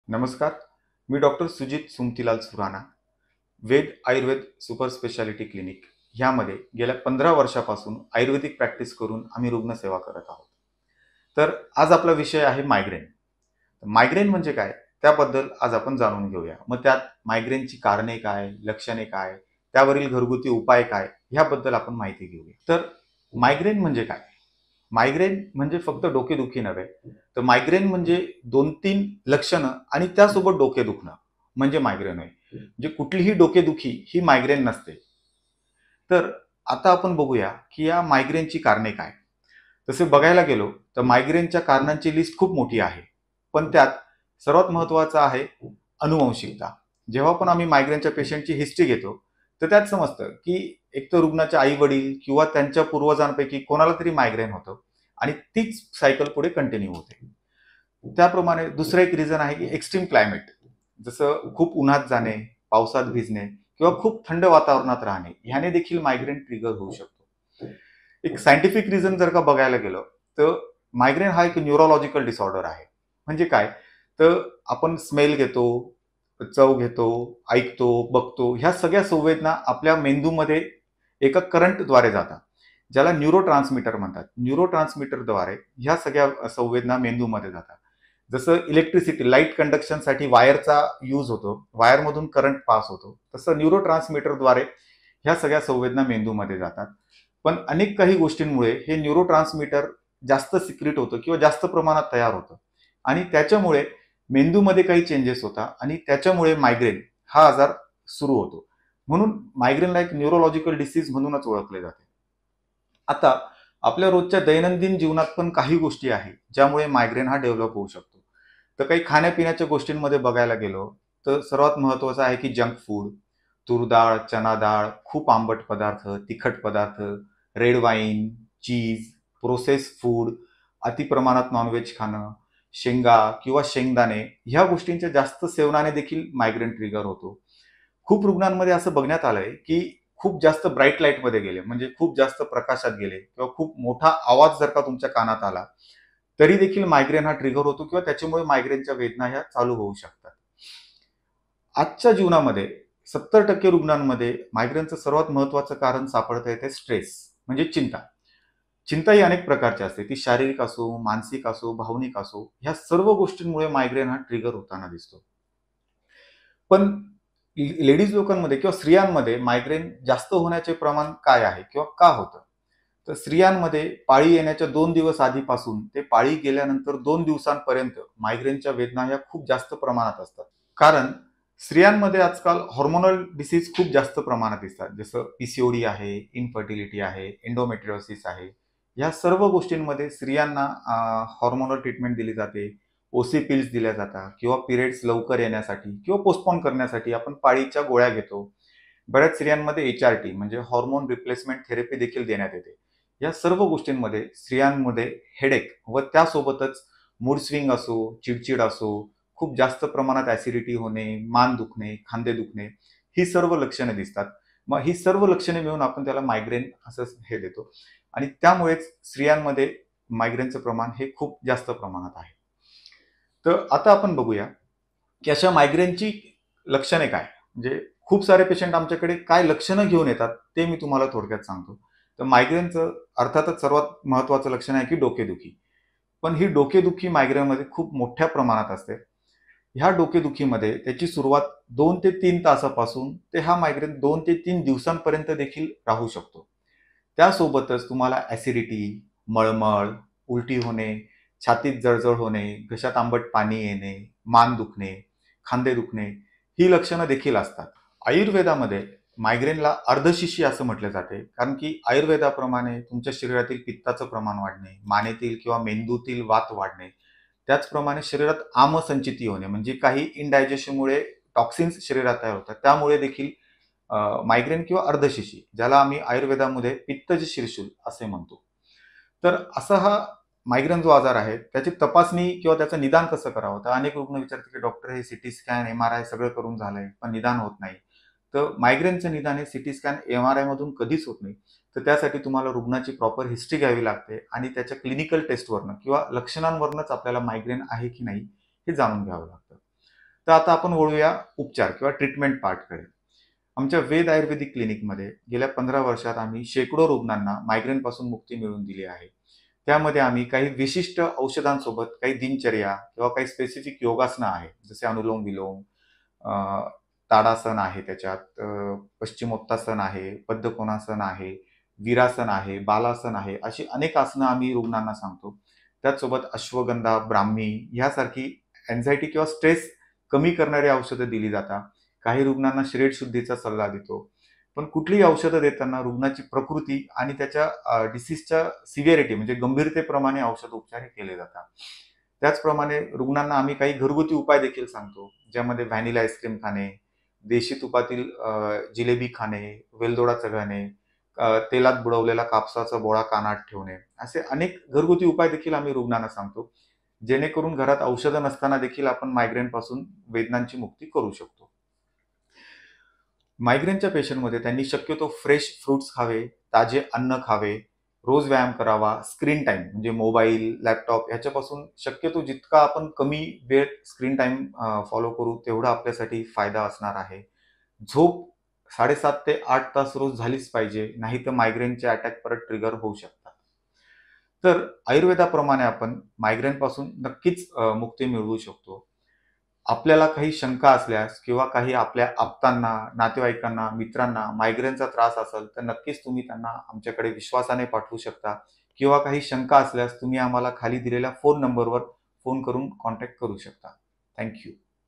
नमस्कार. मी डॉक्टर सुजित सुमतीलाल सुराणा, वेद Ayurveda super speciality clinic ह्यामध्ये गेल्या 15 वर्षापासून आयुर्वेदिक प्रॅक्टिस करून आम्ही रुग्णसेवा करत आहोत. तर आज आपला विषय आहे मायग्रेन. मायग्रेन म्हणजे काय? त्याबद्दल आज आपण जाणून घेऊया. मग त्यात मायग्रेनची कारणे काय, लक्षणे काय, त्यावरील घरगुती उपाय काय, ह्याबद्दल आपण माहिती घेऊया. तर मायग्रेन म्हणजे काय? मायग्रेन म्हणजे फक्त डोकेदुखी नव्हे, तर मायग्रेन म्हणजे 2-3 लक्षणं आणि त्यासोबत डोके दुखणं म्हणजे मायग्रेन आहे. म्हणजे कुठलीही डोकेदुखी ही मायग्रेन नसते. तर आता आपण बघूया की या मायग्रेनची कारणे काय? तसे बघायला गेलो तर मायग्रेनच्या कारणांची लिस्ट खूप मोठी आहे. पण त्यात सर्वात महत्त्वाचं आहे अनुवंशिकता. जेव्हा पण आम्ही मायग्रेनच्या पेशंटची हिस्ट्री घेतो, तर त्यात समजतं की एक तर रुग्णाचे आई-वडील किंवा त्यांच्या पूर्वजांपैकी कोणाला तरी मायग्रेन होतं आणि तीच सायकल पुढे कंटिन्यू होते. त्याप्रमाणे दुसरं एक रिझन आहे की एक्स्ट्रीम क्लायमेट. जसं खूप उन्हात जाणे, पावसात भिजणे किंवा खूप थंड वातावरणात राहणे, ह्याने देखील मायग्रेन ट्रिगर होऊ शकतो. एक सायंटिफिक रिझन जर का बघायला गेलो, तर मायग्रेन हा एक न्यूरोलॉजिकल डिसऑर्डर आहे. म्हणजे काय? तर आपण स्मेल घेतो, चव घेतो, ऐकतो, बघतो, ह्या सगळ्या संवेदना आपल्या मेंदूमध्ये एका करंटद्वारे जातात. ज्याला न्यूरोट्रान्समीटर म्हणतात. न्यूरोट्रान्समीटरद्वारे ह्या सगळ्या संवेदना मेंदूमध्ये जातात. जसं इलेक्ट्रिसिटी, लाईट कंडक्शनसाठी वायरचा यूज होतो, वायरमधून करंट पास होतो, तसं न्यूरोट्रान्समीटरद्वारे ह्या सगळ्या संवेदना मेंदूमध्ये जातात. पण अनेक काही गोष्टींमुळे हे न्यूरोट्रान्समीटर जास्त सिक्रीट होतं किंवा जास्त प्रमाणात तयार होतं आणि त्याच्यामुळे मेंदूमध्ये काही चेंजेस होतात आणि त्याच्यामुळे मायग्रेन हा आजार सुरू होतो. म्हणून मायग्रेनला एक न्यूरोलॉजिकल डिसीज म्हणूनच ओळखले जाते. आता आपल्या रोजच्या दैनंदिन जीवनात पण काही गोष्टी आहेत ज्यामुळे मायग्रेन हा डेव्हलप होऊ शकतो. तर काही खाण्यापिण्याच्या गोष्टींमध्ये बघायला गेलो तर सर्वात महत्त्वाचं आहे की जंक फूड, तूर डाळ, चना डाळ, खूप आंबट पदार्थ, तिखट पदार्थ, रेड वाईन, चीज, प्रोसेस फूड, अतिप्रमाणात नॉनव्हेज खाणं, शेंगा किंवा शेंगदाणे ह्या गोष्टींच्या जास्त सेवनाने देखील मायग्रेन ट्रिगर होतो. खूप रुग्णांमध्ये असं बघण्यात आलंय की खूप जास्त ब्राईट लाईटमध्ये गेले, म्हणजे खूप जास्त प्रकाशात गेले किंवा खूप मोठा आवाज जर का तुमच्या कानात आला, तरी देखील मायग्रेन हा ट्रिगर होतो किंवा त्याच्यामुळे मायग्रेनच्या वेदना ह्या चालू होऊ शकतात. आजच्या जीवनामध्ये 70% रुग्णांमध्ये मायग्रेनचं सर्वात महत्त्वाचं कारण सापडतंय ते स्ट्रेस म्हणजे चिंता. चिंता ही अनेक प्रकारची असते. ती शारीरिक असो, मानसिक असो, भावनिक असो, ह्या सर्व गोष्टींमुळे मायग्रेन हा ट्रिगर होताना दिसतो. पण लेडीज लोकांमध्ये किंवा स्त्रियांमध्ये मायग्रेन जास्त होण्याचे प्रमाण काय आहे किंवा का होतं? तर स्त्रियांमध्ये पाळी येण्याच्या 2 दिवस आधीपासून ते पाळी गेल्यानंतर 2 दिवसांपर्यंत मायग्रेनच्या वेदना ह्या खूप जास्त प्रमाणात असतात. कारण स्त्रियांमध्ये आजकाल हार्मोनल डिसीज खूप जास्त प्रमाणात दिसतात. जसं पीसीओडी आहे, इन्फर्टिलिटी आहे, एंडोमेट्रियोसिस आहे. ह्या सर्व गोष्टींमध्ये स्त्रियांना हार्मोनल ट्रीटमेंट दिली जाते. ओसी पिल्स दिल्या जातात किंवा पिरियड्स लवकर येण्यासाठी किंवा पोस्टपोन करण्यासाठी आपण पाळीच्या गोळ्या घेतो. बऱ्याच स्त्रियांमध्ये एचआरटी म्हणजे हार्मोन रिप्लेसमेंट थेरपी देखील देण्यात येते. या सर्व गोष्टींमध्ये स्त्रियांमध्ये हेडेक व त्यासोबतच मूड स्विंग असो, चिडचिड असो, खूप जास्त प्रमाणात ॲसिडिटी होणे, मान दुखणे, खांदे दुखणे, ही सर्व लक्षणे दिसतात. मग ही सर्व लक्षणे मिळून आपण त्याला मायग्रेन असं हे देतो आणि त्यामुळेच स्त्रियांमध्ये मायग्रेनचं प्रमाण हे खूप जास्त प्रमाणात आहे. तर आता आपण बघूया की अशा मायग्रेनची लक्षणे काय? म्हणजे खूप सारे पेशंट आमच्याकडे काय लक्षणं घेऊन येतात, ते मी तुम्हाला थोडक्यात सांगतो. तर मायग्रेनचं अर्थातच सर्वात महत्त्वाचं लक्षण आहे की डोकेदुखी. पण ही डोकेदुखी मायग्रेनमध्ये खूप मोठ्या प्रमाणात असते. ह्या डोकेदुखीमध्ये त्याची सुरुवात 2 ते 3 तासापासून ते हा मायग्रेन 2 ते 3 दिवसांपर्यंत देखील राहू शकतो. त्यासोबतच तुम्हाला ॲसिडिटी, मळमळ, उलटी होणे, छातीत जळजळ होणे, घशात आंबट पाणी येणे, मान दुखणे, खांदे दुखणे, ही लक्षणं देखील असतात. आयुर्वेदामध्ये मायग्रेनला अर्धशिशी असं म्हटलं जाते. कारण की आयुर्वेदाप्रमाणे तुमच्या शरीरातील पित्ताचं प्रमाण वाढणे, मानेतील किंवा मेंदूतील वात वाढणे, त्याचप्रमाणे शरीरात आमसंचिती होणे, म्हणजे काही इनडायजेशनमुळे टॉक्सिन्स शरीरात तयार होतात. त्यामुळे देखील मायग्रेन किंवा अर्धशिशी, ज्याला आम्ही आयुर्वेदामध्ये पित्तज शिरशूल असे म्हणतो. तर असा हा मायग्रेन जो आजार आहे, त्याची तपासणी किंवा त्याचं निदान कसं करावं? तर अनेक रुग्ण विचारतात, की डॉक्टर हे सीटी स्कॅन, एम-आर-आय सगळं करून झालंय, पण निदान होत नाही. तर मायग्रेनचं निदान हे सीटी स्कॅन, एम-आर-आयमधून कधीच होत नाही. तर त्यासाठी तुम्हाला रुग्णाची प्रॉपर हिस्ट्री घ्यावी लागते आणि त्याच्या क्लिनिकल टेस्टवरनं किंवा लक्षणांवरूनच आपल्याला मायग्रेन आहे की नाही हे जाणून घ्यावं लागतं. तर आता आपण वळूया उपचार किंवा ट्रीटमेंट पार्टकडे. आमच्या वेद आयुर्वेदिक क्लिनिकमध्ये गेल्या 15 वर्षात आम्ही शेकडो रुग्णांना मायग्रेनपासून मुक्ती मिळवून दिली आहे. त्यामध्ये आम्ही काही विशिष्ट औषधांसोबत काही दिनचर्या किंवा काही स्पेसिफिक योगासनं आहेत. जसे अनुलोम-विलोम, अ, ताडासन आहे त्याच्यात, पश्चिमोत्तासन आहे, पद्मकोणासन आहे, वीरासन आहे, बालासन आहे. अशी अनेक आसनं आम्ही रुग्णांना सांगतो. त्याचसोबत अश्वगंधा, ब्राह्मी ह्यासारखी अँक्झायटी किंवा स्ट्रेस कमी करणारी औषधं दिली जातात. काही रुग्णांना शरीर शुद्धीचा सल्ला देतो. पण कुठलीही औषधं देताना रुग्णाची प्रकृती आणि त्याच्या डिसीजच्या सिव्हिरिटी म्हणजे गंभीरतेप्रमाणे औषध उपचार हे केले जातात. त्याचप्रमाणे रुग्णांना आम्ही काही घरगुती उपाय देखील सांगतो, ज्यामध्ये व्हॅनिला आईस्क्रीम खाणे, देशी तुपातील जिलेबी खाणे, वेलदोडा चघळणे, तेलात बुडवलेला कापसाचा बोळा कानात ठेवणे, असे अनेक घरगुती उपाय देखील आम्ही रुग्णांना सांगतो, जेणेकरून घरात औषधं नसताना देखील आपण मायग्रेनपासून वेदनांची मुक्ती करू शकतो. मायग्रेनच्या पेशंटमध्ये त्यांनी शक्यतो फ्रेश फ्रुट्स खावे, ताजे अन्न खावे, रोज व्यायाम करावा, स्क्रीन टाईम म्हणजे मोबाईल, लॅपटॉप ह्याच्यापासून शक्यतो जितका आपण कमी वेळ स्क्रीन टाईम फॉलो करू, तेवढा आपल्यासाठी फायदा असणार आहे. झोप 7.5 ते 8 तास रोज झालीच पाहिजे, नाहीतर मायग्रेनचे अटॅक परत ट्रिगर होऊ शकतात. तर आयुर्वेदाप्रमाणे आपण मायग्रेनपासून नक्कीच मुक्ती मिळवू शकतो. आपल्याला काही शंका असल्यास किंवा काही आपल्या आप्तांना, नातेवाईकांना, मित्रांना मायग्रेनचा त्रास असेल, तर नक्कीच तुम्ही त्यांना आमच्याकडे विश्वासाने पाठवू शकता किंवा काही शंका असल्यास तुम्ही आम्हाला खाली दिलेल्या फोन नंबरवर फोन करून कॉन्टॅक्ट करू शकता. Thank you.